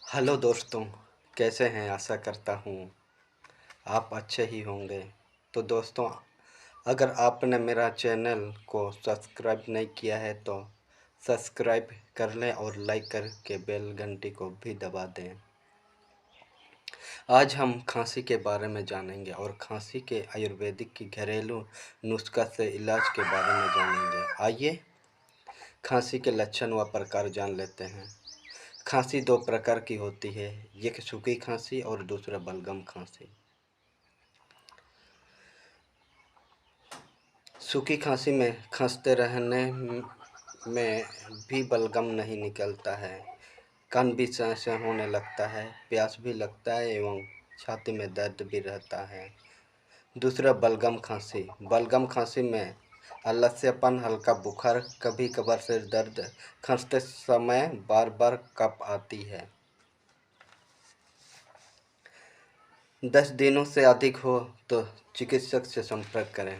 Hello दोस्तों, कैसे हैं? आशा करता हूँ आप अच्छे ही होंगे। तो दोस्तों, अगर आपने मेरा चैनल को सब्सक्राइब नहीं किया है तो सब्सक्राइब कर लें और लाइक करके बेल घंटी को भी दबा दें। आज हम खांसी के बारे में जानेंगे और खांसी के आयुर्वेदिक की घरेलू नुस्खा से इलाज के बारे में जानेंगे। आइए खांसी के लक्षण व प्रकार जान लेते हैं। खांसी दो प्रकार की होती है, एक सूखी खांसी और दूसरा बलगम खांसी। सूखी खांसी में खांसते रहने में भी बलगम नहीं निकलता है, कान भी सं होने लगता है, प्यास भी लगता है एवं छाती में दर्द भी रहता है। दूसरा बलगम खांसी में आलस्यपन, हल्का बुखार, कभी कभार सिर दर्द, खांसते समय बार बार कफ आती है। 10 दिनों से अधिक हो तो चिकित्सक से संपर्क करें।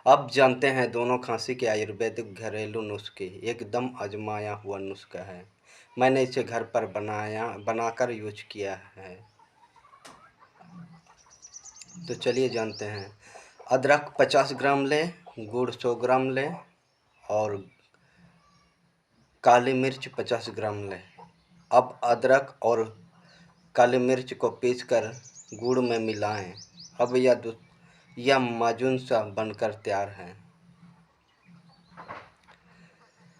अब जानते हैं दोनों खांसी के आयुर्वेदिक घरेलू नुस्खे। एकदम आजमाया हुआ नुस्खा है, मैंने इसे घर पर बनाकर यूज किया है। तो चलिए जानते हैं। अदरक 50 ग्राम लें, गुड़ 100 ग्राम लें और काली मिर्च 50 ग्राम लें। अब अदरक और काली मिर्च को पीसकर गुड़ में मिलाएं। अब यह माजून सा बनकर तैयार है।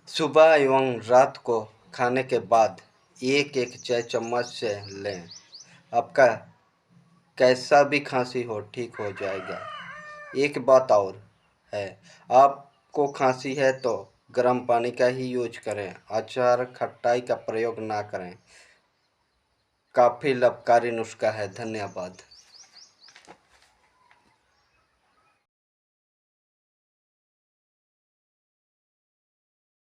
सुबह एवं रात को खाने के बाद एक एक चाय चम्मच से लें। आपका कैसा भी खांसी हो ठीक हो जाएगा। एक बात और है, आपको खांसी है तो गर्म पानी का ही यूज करें, अचार खटाई का प्रयोग ना करें। काफ़ी लाभकारी नुस्खा है। धन्यवाद।